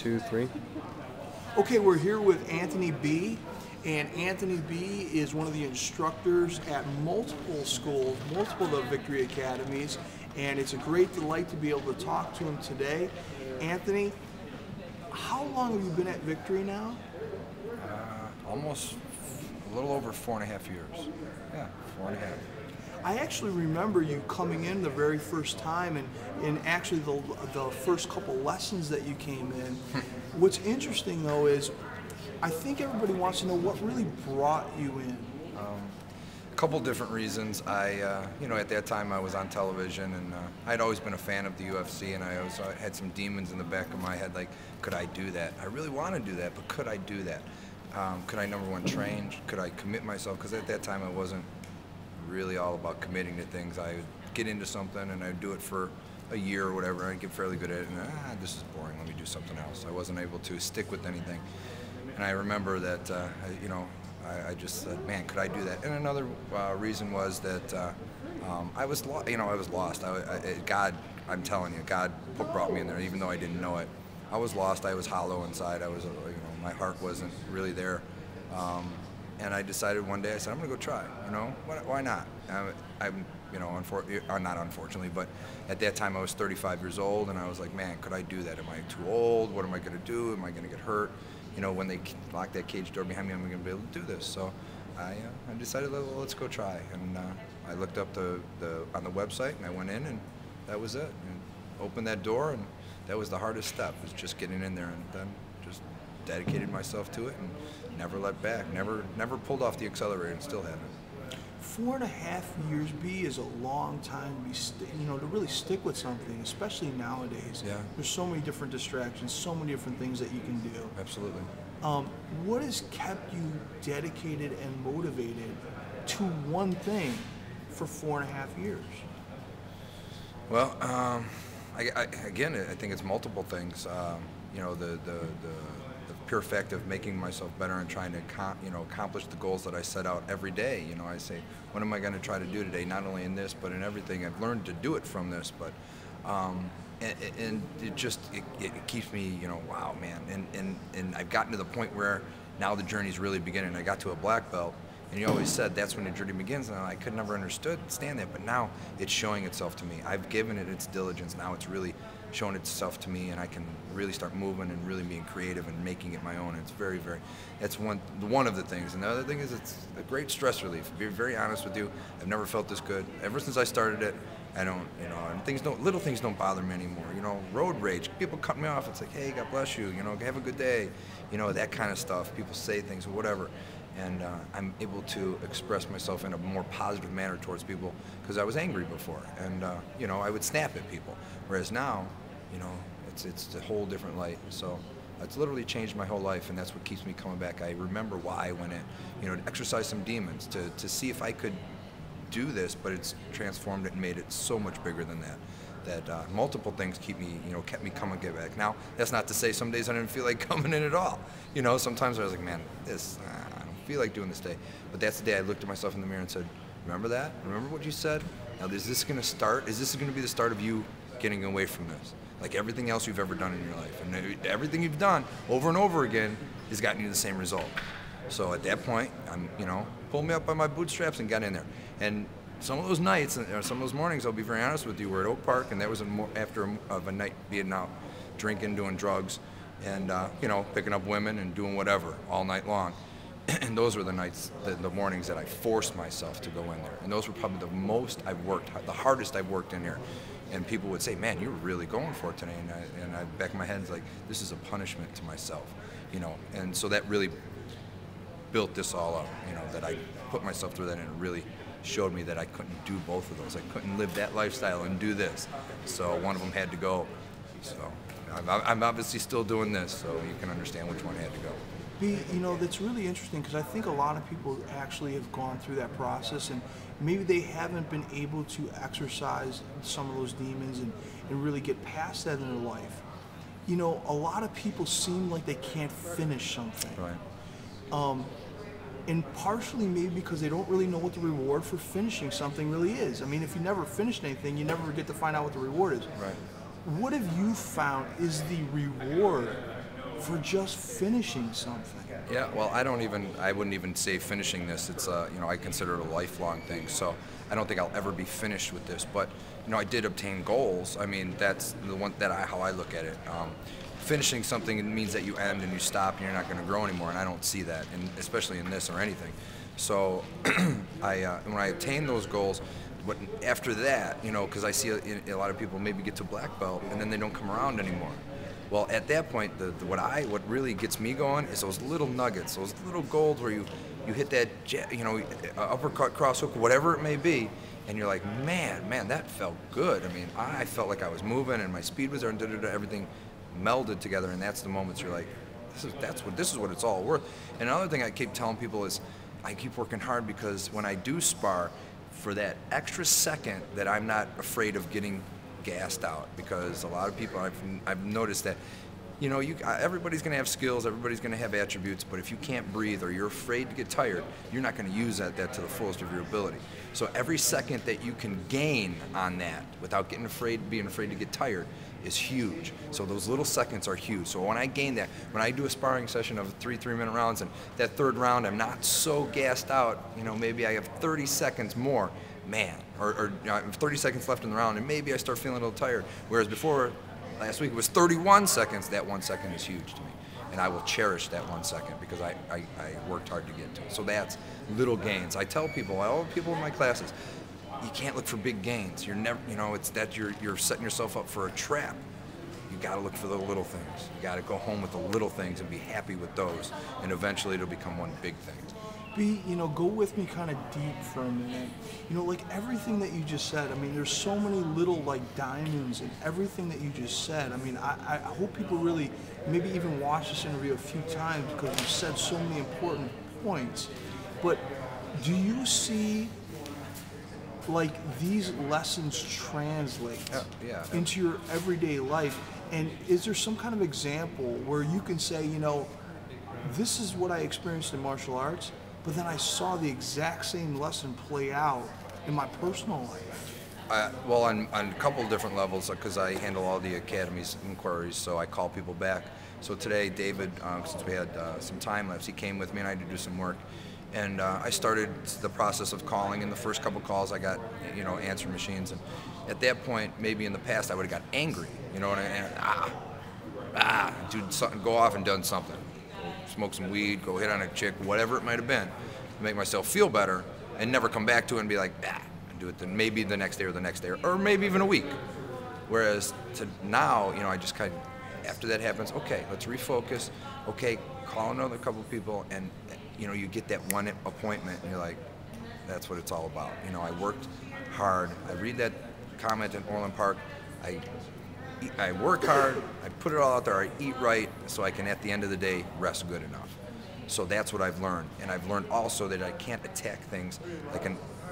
2, 3. Okay, we're here with Anthony B. And Anthony B. is one of the instructors at multiple schools, multiple of the Victory Academies, and it's a great delight to be able to talk to him today. Anthony, how long have you been at Victory now? Almost a little over 4.5 years. Yeah, 4.5. I actually remember you coming in the very first time and actually the first couple lessons that you came in. What's interesting though is I think everybody wants to know what really brought you in. A couple different reasons. At that time I was on television, and I'd always been a fan of the UFC, and I always had some demons in the back of my head, like, could I do that? I really want to do that, but could I do that? Could I, number one, train? Could I commit myself? Because at that time I wasn't really all about committing to things. I would get into something and I'd do it for a year or whatever, and I'd get fairly good at it, and this is boring, let me do something else. I wasn't able to stick with anything. And I remember that, I just said, man, could I do that? And another reason was that I was lost. God, I'm telling you, God brought me in there, even though I didn't know it. I was lost. I was hollow inside. I was, my heart wasn't really there. And I decided one day, I said, I'm going to go try. Why not? Not unfortunately, but at that time I was 35 years old, and I was like, man, could I do that? Am I too old? What am I going to do? Am I going to get hurt? When they lock that cage door behind me, I'm going to be able to do this. So I decided, well, let's go try. And I looked up on the website, and I went in, and that was it. And opened that door, and that was the hardest step, was just getting in there, and then just dedicated myself to it and never let back. Never pulled off the accelerator, and still haven't. 4.5 years, B, is a long time to be, to really stick with something, especially nowadays. Yeah. There's so many different distractions, so many different things that you can do. Absolutely. What has kept you dedicated and motivated to one thing for 4.5 years? Well, again, I think it's multiple things. The pure fact of making myself better and trying to accomplish the goals that I set out every day. I say, what am I going to try to do today? Not only in this, but in everything. I've learned to do it from this, but and it keeps me, wow, man. And I've gotten to the point where now the journey's really beginning. I got to a black belt, and you always said that's when the journey begins, and I could never understand that, but now it's showing itself to me. I've given it its diligence. Now it's really showing itself to me, and I can really start moving and really being creative and making it my own. It's that's one of the things. And the other thing is it's a great stress relief. To be very honest with you, I've never felt this good. Ever since I started it, I don't, and little things don't bother me anymore. Road rage, people cut me off. It's like, hey, God bless you, have a good day, that kind of stuff. People say things or whatever. And I'm able to express myself in a more positive manner towards people, because I was angry before, and I would snap at people. Whereas now, it's a whole different light. So it's literally changed my whole life, and that's what keeps me coming back. I remember why I went in, to exercise some demons, to see if I could do this, but it's transformed it and made it so much bigger than that. That multiple things kept me coming back. Now, that's not to say some days I didn't feel like coming in at all. Sometimes I was like, man, I don't feel like doing this day. But that's the day I looked at myself in the mirror and said, remember that? Remember what you said? Now, is this going to start? Is this going to be the start of you getting away from this? Like everything else you've ever done in your life. And everything you've done over and over again has gotten you the same result. So at that point, pulled me up by my bootstraps and got in there. And some of those nights, or some of those mornings, I'll be very honest with you, we're at Oak Park, and that was after a night being out, drinking, doing drugs, and picking up women and doing whatever all night long. And those were the nights, the mornings that I forced myself to go in there. And those were probably the most I've worked, the hardest I've worked in here. And people would say, man, you were really going for it today. And I back of my head, it's like, this is a punishment to myself, And so that really built this all up, that I put myself through that, and it really showed me that I couldn't do both of those. I couldn't live that lifestyle and do this. So one of them had to go. So I'm obviously still doing this, so you can understand which one had to go. B, that's really interesting, because I think a lot of people actually have gone through that process, and maybe they haven't been able to exercise some of those demons and really get past that in their life. A lot of people seem like they can't finish something. Right. And partially maybe because they don't really know what the reward for finishing something really is. I mean, if you never finished anything, you never get to find out what the reward is. Right. What have you found is the reward for just finishing something. Yeah, well, I wouldn't even say finishing this. It's, I consider it a lifelong thing. So I don't think I'll ever be finished with this. But, I did obtain goals. I mean, that's the one how I look at it. Finishing something, it means that you end and you stop and you're not going to grow anymore. And I don't see that, especially in this or anything. So when I attain those goals, but after that, because I see a lot of people maybe get to black belt and then they don't come around anymore. Well, at that point, what really gets me going is those little nuggets, those little goals where you hit that, uppercut, cross hook, whatever it may be, and you're like, man, that felt good. I mean, I felt like I was moving and my speed was there, and everything melded together, and that's the moments you're like, this is what it's all worth. And another thing I keep telling people is, I keep working hard, because when I do spar, for that extra second that I'm not afraid of getting gassed out, because a lot of people, I've noticed that, everybody's going to have skills, everybody's going to have attributes, but if you can't breathe or you're afraid to get tired, you're not going to use that to the fullest of your ability. So every second that you can gain on that without being afraid to get tired is huge. So those little seconds are huge. So when I gain that, when I do a sparring session of 3-minute rounds, and that third round I'm not so gassed out, maybe I have 30 seconds more, man, or I have 30 seconds left in the round, and maybe I start feeling a little tired. Whereas before, last week, it was 31 seconds. That 1 second is huge to me, and I will cherish that 1 second because I worked hard to get to it. So that's little gains. I tell people, all the people in my classes, you can't look for big gains. You're never, it's that you're setting yourself up for a trap. You got to look for the little things. You got to go home with the little things and be happy with those, and eventually it'll become one big thing. B, go with me kind of deep for a minute. Like everything that you just said, I mean, there's so many little like diamonds in everything that you just said. I mean, I hope people really maybe even watch this interview a few times, because you said so many important points. But do you see like these lessons translate into your everyday life? And is there some kind of example where you can say, this is what I experienced in martial arts, but then I saw the exact same lesson play out in my personal life? Well, on a couple of different levels, because I handle all the Academy's inquiries, so I call people back. So today, David, since we had some time left, he came with me and I had to do some work. And I started the process of calling, and the first couple calls I got, answer machines. And at that point, maybe in the past, I would have got angry, and do something, go off and done something. Go smoke some weed, go hit on a chick, whatever it might have been, to make myself feel better, and never come back to it and be like, and do it then maybe the next day or maybe even a week. Whereas to now, I just kind of, after that happens, okay, let's refocus, okay, call another couple people, and you get that one appointment and you're like, that's what it's all about. I worked hard. I read that comment in Orland Park. I work hard, I put it all out there, I eat right, so I can at the end of the day rest good enough. So that's what I've learned. And I've learned also that I can't attack things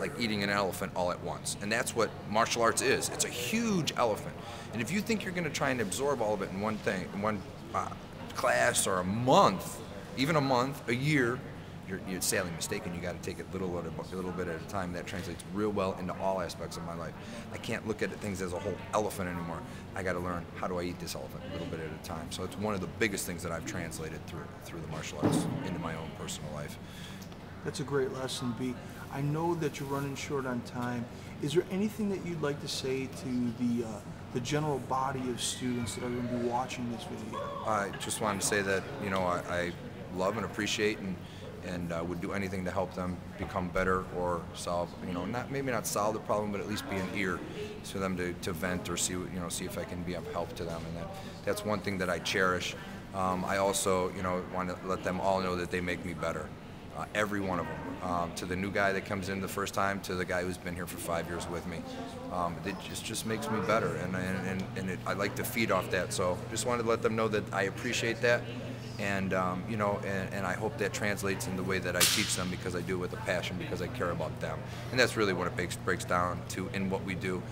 like eating an elephant all at once. And that's what martial arts is. It's a huge elephant. And if you think you're going to try and absorb all of it in one thing, in one class or a month, even a month, a year, you're sadly mistaken. You got to take it a little bit at a time. That translates real well into all aspects of my life. I can't look at things as a whole elephant anymore. I got to learn, how do I eat this elephant a little bit at a time. So it's one of the biggest things that I've translated through the martial arts into my own personal life. That's a great lesson, B. I know that you're running short on time. Is there anything that you'd like to say to the general body of students that are going to be watching this video? I just wanted to say that I love and appreciate and would do anything to help them become better or solve, maybe not solve the problem, but at least be an ear for them to vent or see if I can be of help to them. And that's one thing that I cherish. I also, want to let them all know that they make me better. Every one of them, to the new guy that comes in the first time, to the guy who's been here for 5 years with me. It just makes me better, and I like to feed off that. So just wanted to let them know that I appreciate that. And and I hope that translates in the way that I teach them, because I do it with a passion, because I care about them. And that's really what it breaks down to in what we do.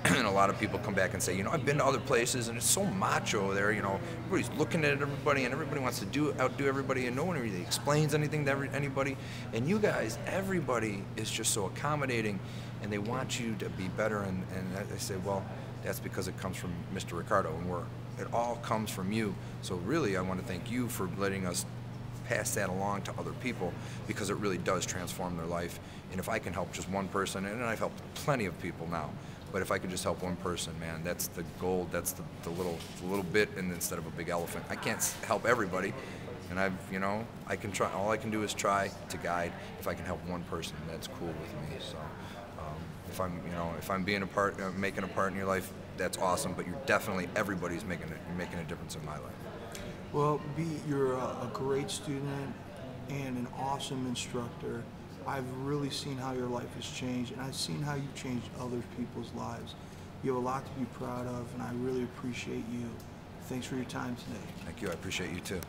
And a lot of people come back and say, I've been to other places and it's so macho there, everybody's looking at everybody and everybody wants to outdo everybody, and no one really explains anything to anybody. And you guys, everybody is just so accommodating and they want you to be better. And I say, well, that's because it comes from Mr. Ricardo, and we're It all comes from you. So really, I want to thank you for letting us pass that along to other people, because it really does transform their life. And if I can help just one person, and I've helped plenty of people now, but if I could just help one person, man, that's the gold. That's the little bit, and instead of a big elephant. I can't help everybody, and I can try. All I can do is try to guide. If I can help one person, that's cool with me. So if I'm being a part, making a part in your life, that's awesome. But everybody's making a difference in my life. Well, B, you're a great student and an awesome instructor. I've really seen how your life has changed, and I've seen how you've changed other people's lives. You have a lot to be proud of, and I really appreciate you. Thanks for your time today. Thank you. I appreciate you too.